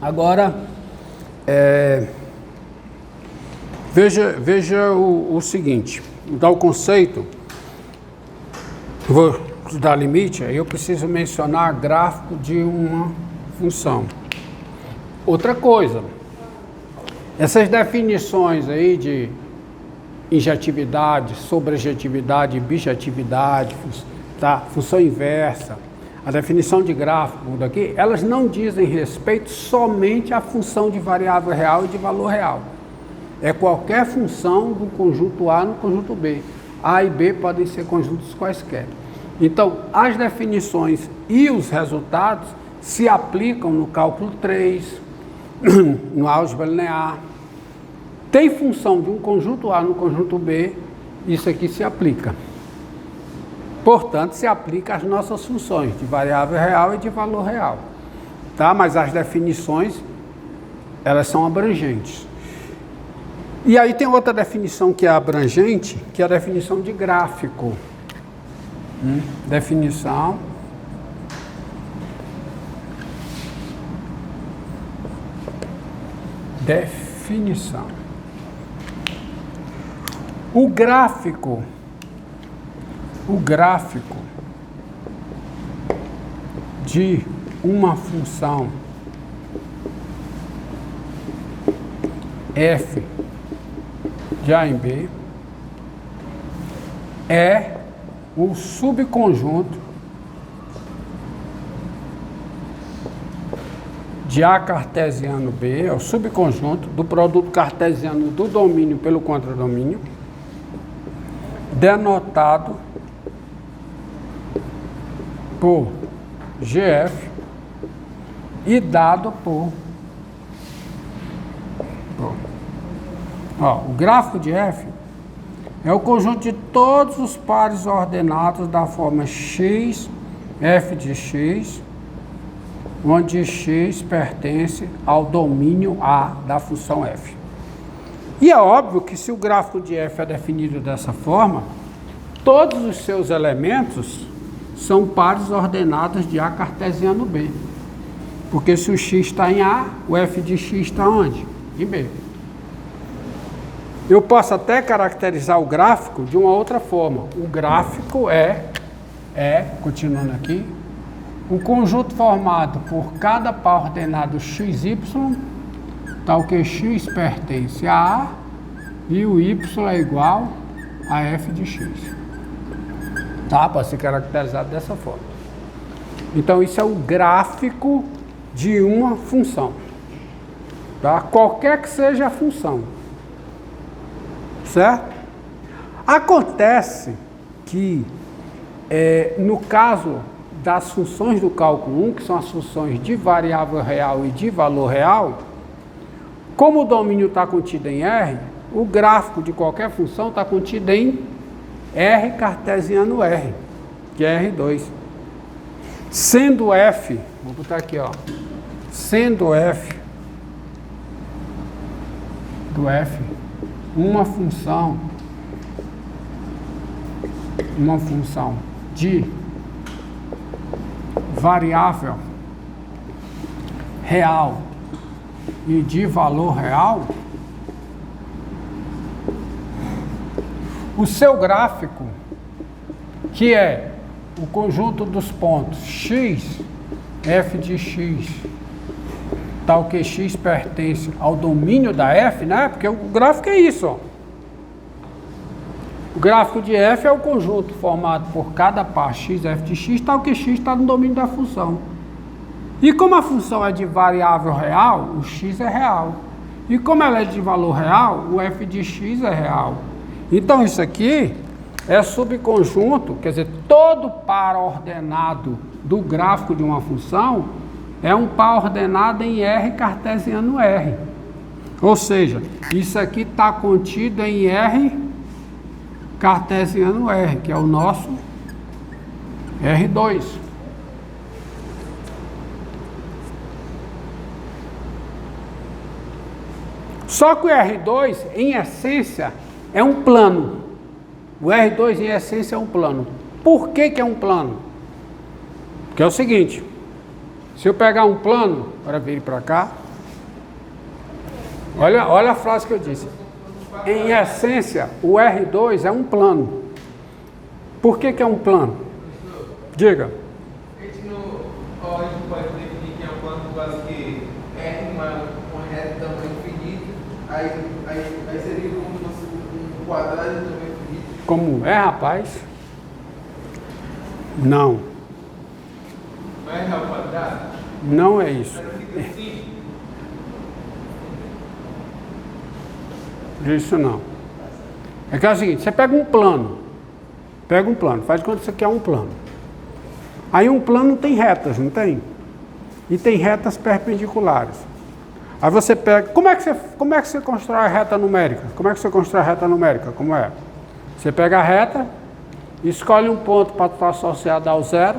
Agora, veja o seguinte, dá o conceito, vou dar limite, aí eu preciso mencionar gráfico de uma função. Outra coisa, essas definições aí de injetividade, sobrejetividade, bijetividade, tá? Função inversa, a definição de gráfico daqui, elas não dizem respeito somente à função de variável real e de valor real. É qualquer função do conjunto A no conjunto B. A e B podem ser conjuntos quaisquer. Então, as definições e os resultados se aplicam no cálculo 3, no álgebra linear. Tem função de um conjunto A no conjunto B, isso aqui se aplica. Portanto, se aplica às nossas funções de variável real e de valor real. Tá? Mas as definições, elas são abrangentes. E aí tem outra definição que é abrangente, que é a definição de gráfico. Definição. O gráfico de uma função f de A em B é o subconjunto de A cartesiano B, é o subconjunto do produto cartesiano do domínio pelo contradomínio, denotado por GF e dado por o gráfico de F é o conjunto de todos os pares ordenados da forma x, f de x, onde x pertence ao domínio A da função f. E é óbvio que se o gráfico de f é definido dessa forma, todos os seus elementos são pares ordenados de A cartesiano B. Porque se o x está em A, o f de x está onde? Em B. Eu posso até caracterizar o gráfico de uma outra forma. O gráfico continuando aqui, um conjunto formado por cada par ordenado xy, tal que x pertence a A e o y é igual a f de x. Tá? Pode ser caracterizado dessa forma. Então, isso é o gráfico de uma função. Tá? Qualquer que seja a função. Certo? Acontece que, no caso das funções do cálculo 1, que são as funções de variável real e de valor real, como o domínio está contido em R, o gráfico de qualquer função está contido em R cartesiano R, que é R2. Sendo F, vou botar aqui, ó, sendo F do F uma função de variável real e de valor real, o seu gráfico, que é o conjunto dos pontos x, f de x, tal que x pertence ao domínio da f, né? Porque o gráfico é isso, ó. O gráfico de f é o conjunto formado por cada par x, f de x, tal que x está no domínio da função. E como a função é de variável real, o x é real. E como ela é de valor real, o f de x é real. Então isso aqui é subconjunto, quer dizer, todo par ordenado do gráfico de uma função é um par ordenado em R cartesiano R. Ou seja, isso aqui está contido em R cartesiano R, que é o nosso R2. Só que o R2, em essência, é um plano. O R2, em essência, é um plano. Por que que é um plano? Porque é o seguinte: Se eu pegar um plano, agora vire para cá. Olha a frase que eu disse. Em essência, o R2 é um plano. Por que é um plano? Diga. A gente pode definir que é um plano por causa que R uma reta tamanho infinito, aí seria como se fosse um quadrado de tamanho infinito. Como é, rapaz? Não. Não é R ao quadrado? Não é isso. Fica assim. Isso não. É que é o seguinte, você pega um plano, faz de conta que isso aqui é um plano. Aí um plano tem retas, não tem? E tem retas perpendiculares. Aí você pega, como é que você constrói a reta numérica? Como é que você constrói a reta numérica? Como é? Você pega a reta, escolhe um ponto para estar associado ao 0,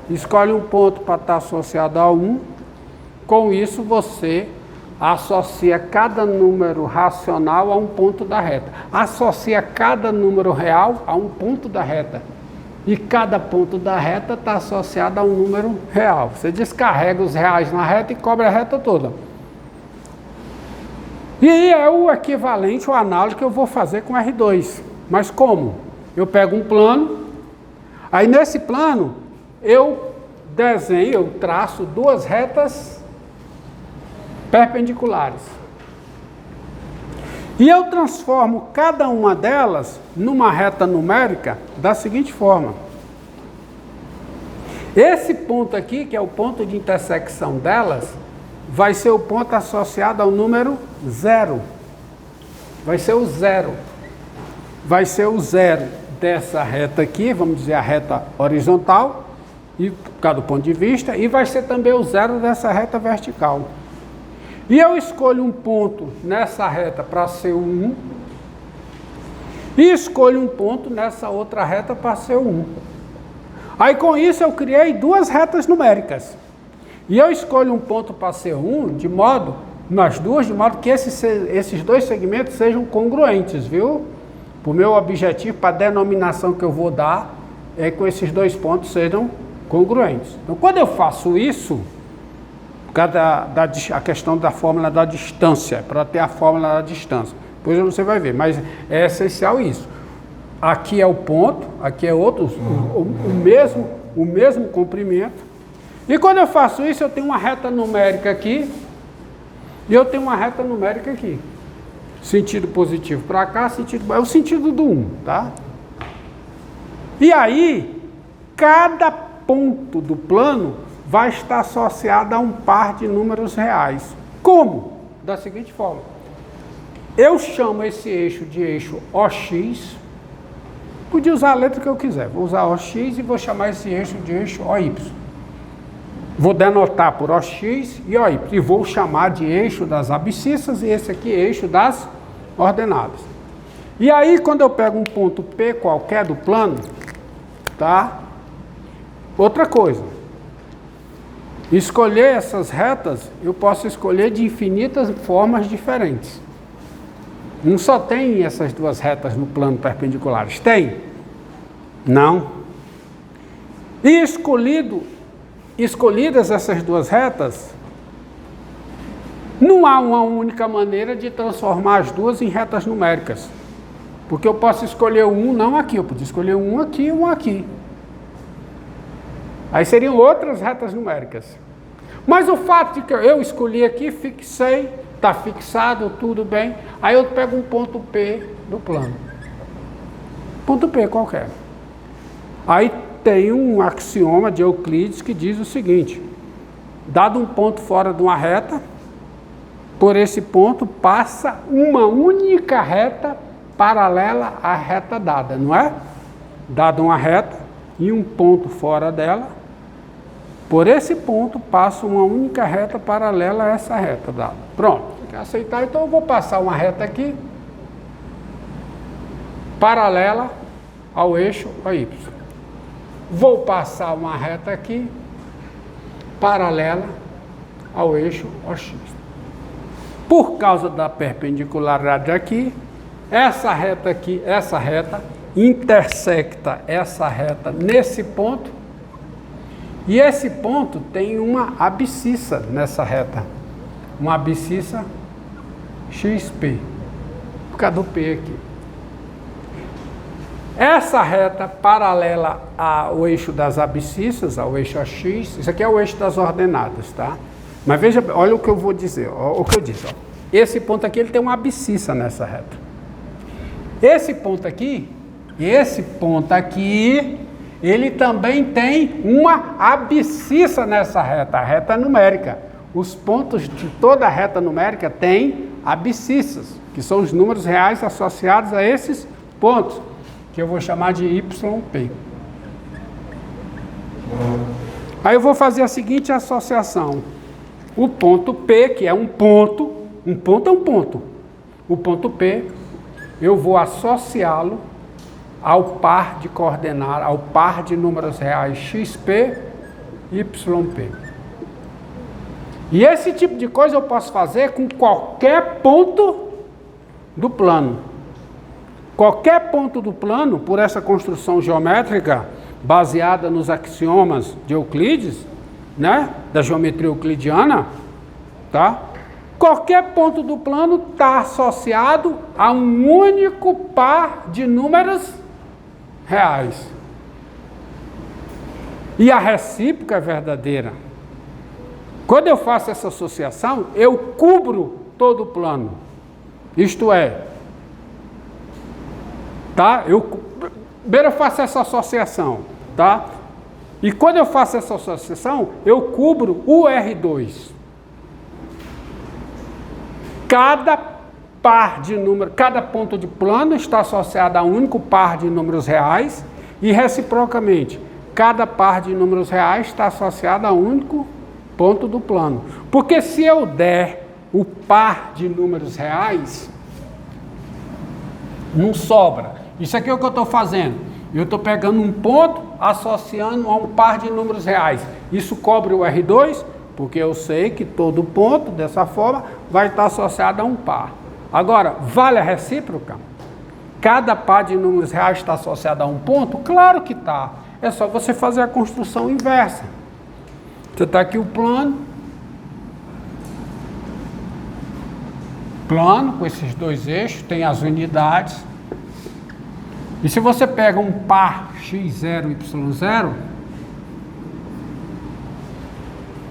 escolhe um ponto para estar associado ao 1, com isso você associa cada número racional a um ponto da reta. Associa cada número real a um ponto da reta. E cada ponto da reta está associado a um número real. Você descarrega os reais na reta e cobre a reta toda. E aí é o equivalente, o análogo que eu vou fazer com R2. Mas como? Eu pego um plano, aí nesse plano eu desenho, eu traço duas retas perpendiculares. E eu transformo cada uma delas numa reta numérica da seguinte forma. Esse ponto aqui, que é o ponto de intersecção delas, vai ser o ponto associado ao número 0. Vai ser o 0. Vai ser o 0 dessa reta aqui, vamos dizer a reta horizontal, e por causa do ponto de vista, e vai ser também o 0 dessa reta vertical. E eu escolho um ponto nessa reta para ser o 1, e escolho um ponto nessa outra reta para ser o 1. Aí com isso eu criei duas retas numéricas. E eu escolho um ponto para ser 1, de modo que esses dois segmentos sejam congruentes, viu? O meu objetivo, para a denominação que eu vou dar, é que esses dois pontos sejam congruentes. Então quando eu faço isso, por causa a questão da fórmula da distância, para ter a fórmula da distância. Depois você vai ver, mas é essencial isso. Aqui é o ponto, aqui é outro, o mesmo comprimento. E quando eu faço isso, eu tenho uma reta numérica aqui e eu tenho uma reta numérica aqui. Sentido positivo para cá, é o sentido do 1, tá? E aí, cada ponto do plano vai estar associada a um par de números reais. Como? Da seguinte forma. Eu chamo esse eixo de eixo OX. Podia usar a letra que eu quiser. Vou usar OX e vou chamar esse eixo de eixo OY. Vou denotar por OX e OY. E vou chamar de eixo das abscissas e esse aqui eixo das ordenadas. E aí, quando eu pego um ponto P qualquer do plano, tá? Outra coisa. Escolher essas retas, eu posso escolher de infinitas formas diferentes. Não só tem essas duas retas no plano perpendiculares. Tem? Não. E escolhidas essas duas retas, não há uma única maneira de transformar as duas em retas numéricas. Porque eu posso escolher um não aqui, eu podia escolher um aqui e um aqui. Aí seriam outras retas numéricas. Mas o fato de que eu escolhi aqui, fixei, está fixado, tudo bem. Aí eu pego um ponto P do plano. Ponto P qualquer. Aí tem um axioma de Euclides que diz o seguinte. Dado um ponto fora de uma reta, por esse ponto passa uma única reta paralela à reta dada, não é? Dada uma reta e um ponto fora dela, por esse ponto passa uma única reta paralela a essa reta dada. Pronto, quer aceitar? Então eu vou passar uma reta aqui, paralela ao eixo AY. Vou passar uma reta aqui, paralela ao eixo OX. Por causa da perpendicularidade aqui, essa reta aqui, essa reta, intersecta essa reta nesse ponto, E esse ponto tem uma abscissa nessa reta. Uma abscissa XP. Por causa do P aqui. Essa reta paralela ao eixo das abscissas, ao eixo AX, isso aqui é o eixo das ordenadas, tá? Mas veja, olha o que eu vou dizer, o que eu disse, ó. Esse ponto aqui, ele tem uma abscissa nessa reta. Esse ponto aqui, ele também tem uma abscissa nessa reta, a reta numérica. Os pontos de toda a reta numérica têm abscissas, que são os números reais associados a esses pontos, que eu vou chamar de YP. Aí eu vou fazer a seguinte associação. O ponto P, que é um ponto é um ponto. O ponto P, eu vou associá-lo ao par de coordenadas, ao par de números reais XP, YP. E esse tipo de coisa eu posso fazer com qualquer ponto do plano. Qualquer ponto do plano, por essa construção geométrica baseada nos axiomas de Euclides, né, da geometria euclidiana, tá? Qualquer ponto do plano está associado a um único par de números reais. E a recíproca é verdadeira. Quando eu faço essa associação, eu cubro todo o plano. Isto é, tá? Primeiro eu faço essa associação, tá? E quando eu faço essa associação, eu cubro o R2. Cada par de números, cada ponto de plano está associado a um único par de números reais e, reciprocamente, cada par de números reais está associado a um único ponto do plano. Porque se eu der o par de números reais, não sobra. Isso aqui é o que eu estou fazendo. Eu estou pegando um ponto, associando a um par de números reais. Isso cobre o R2, porque eu sei que todo ponto, dessa forma, vai estar associado a um par. Agora, vale a recíproca? Cada par de números reais está associado a um ponto? Claro que está. É só você fazer a construção inversa. Você está aqui o plano com esses dois eixos, tem as unidades. E se você pega um par x0, y0,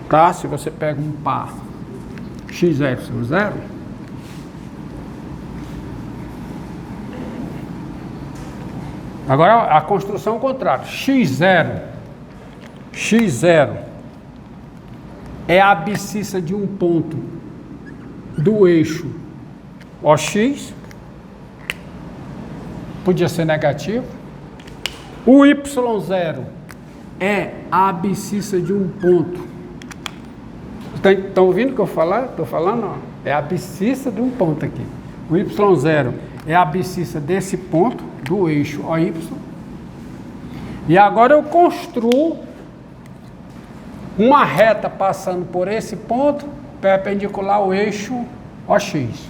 tá? Se você pega um par x0, y0, agora a construção contrária, x0 é a abscissa de um ponto do eixo OX, podia ser negativo. O y0 é a abscissa de um ponto. Estão ouvindo o que eu estou falando? Ó. É a abscissa de um ponto aqui. O y0 é a abscissa desse ponto, do eixo OY. E agora eu construo uma reta passando por esse ponto, perpendicular ao eixo OX.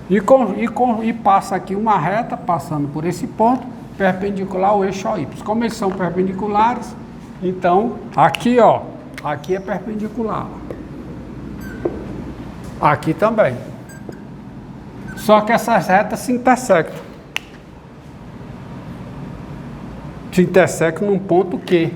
E passa aqui uma reta passando por esse ponto, perpendicular ao eixo OY. Como eles são perpendiculares, então aqui, ó, aqui é perpendicular. Aqui também. Só que essas retas se intersectam. Se intersectam num ponto Q.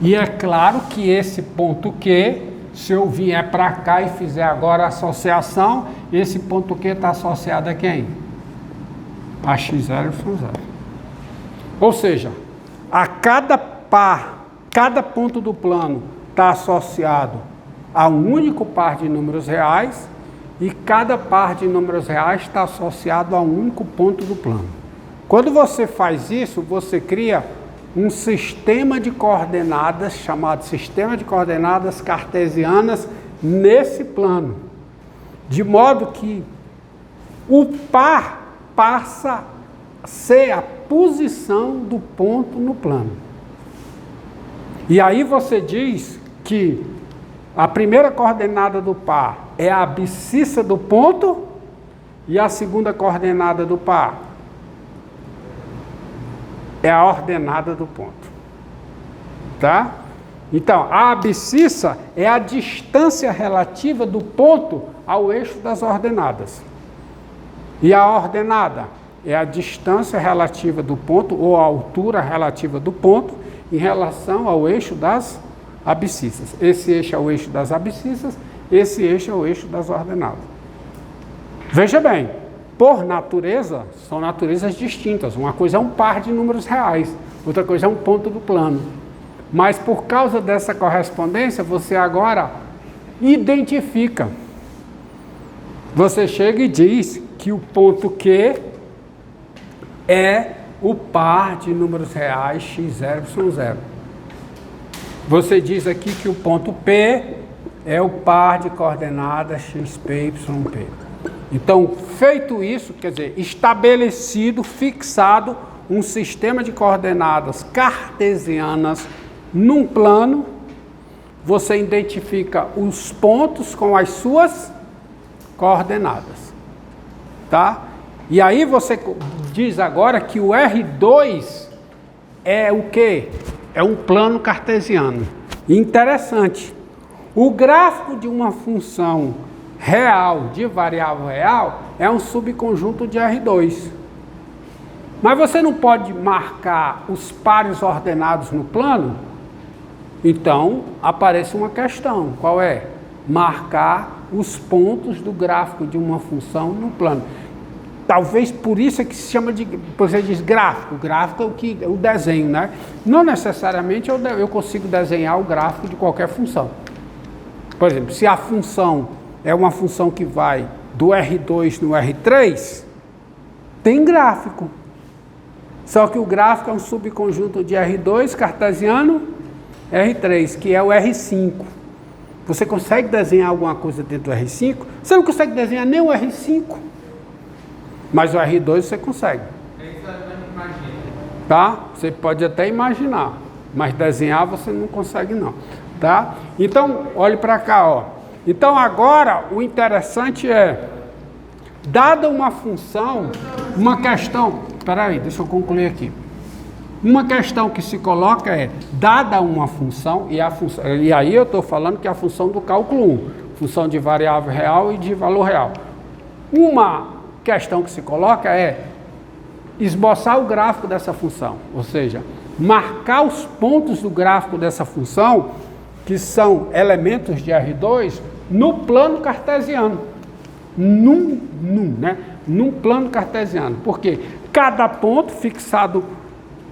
E é claro que esse ponto Q, se eu vier para cá e fizer agora a associação, esse ponto Q está associado a quem? A x0 e y0. Ou seja, a cada par, cada ponto do plano está associado a um único par de números reais e cada par de números reais está associado a um único ponto do plano. Quando você faz isso, você cria um sistema de coordenadas, chamado sistema de coordenadas cartesianas, nesse plano. De modo que o par passa a ser a posição do ponto no plano. E aí você diz que a primeira coordenada do par é a abscissa do ponto e a segunda coordenada do par é a ordenada do ponto. Tá? Então, a abscissa é a distância relativa do ponto ao eixo das ordenadas. E a ordenada é a distância relativa do ponto, ou a altura relativa do ponto, em relação ao eixo das abscissas. Esse eixo é o eixo das abscissas, esse eixo é o eixo das ordenadas. Veja bem, por natureza, são naturezas distintas. Uma coisa é um par de números reais, outra coisa é um ponto do plano. Mas por causa dessa correspondência, você agora identifica. Você chega e diz que o ponto Q é o par de números reais x0, y0. Você diz aqui que o ponto P é o par de coordenadas xp, yp. Então, feito isso, quer dizer, estabelecido, fixado um sistema de coordenadas cartesianas num plano, você identifica os pontos com as suas coordenadas, tá? E aí você diz agora que o R2 é o quê? É um plano cartesiano. Interessante. O gráfico de uma função real, de variável real, é um subconjunto de R2. Mas você não pode marcar os pares ordenados no plano? Então, aparece uma questão. Qual é? Marcar os pontos do gráfico de uma função no plano. Talvez por isso é que se chama de, você diz gráfico. Gráfico é o desenho, né? Não necessariamente eu consigo desenhar o gráfico de qualquer função. Por exemplo, se a função é uma função que vai do R2 no R3, tem gráfico. Só que o gráfico é um subconjunto de R2 cartesiano, R3, que é o R5. Você consegue desenhar alguma coisa dentro do R5? Você não consegue desenhar nem o R5. Mas o R2 você consegue. Tá? Você pode até imaginar, mas desenhar você não consegue não. Tá? Então, olhe para cá, ó. Então agora o interessante é, dada uma função, uma questão, espera aí, deixa eu concluir aqui. Uma questão que se coloca é, dada uma função, e aí eu estou falando que é a função do cálculo 1, função de variável real e de valor real. Uma questão que se coloca é esboçar o gráfico dessa função, ou seja, marcar os pontos do gráfico dessa função, que são elementos de R2, no plano cartesiano. Num plano cartesiano. Porque cada ponto fixado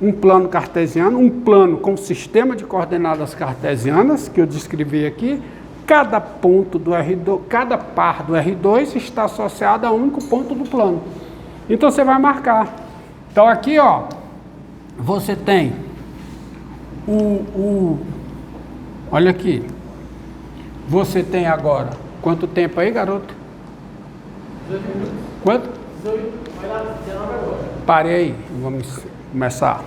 um plano cartesiano, um plano com sistema de coordenadas cartesianas, que eu descrevi aqui, cada ponto do R2, cada par do R2 está associado a um único ponto do plano. Então você vai marcar. Então aqui, ó, você tem olha aqui. Você tem agora, quanto tempo aí, garoto? 18 minutos. Quanto? 18, vai lá, 19 agora. Parei aí, vamos começar.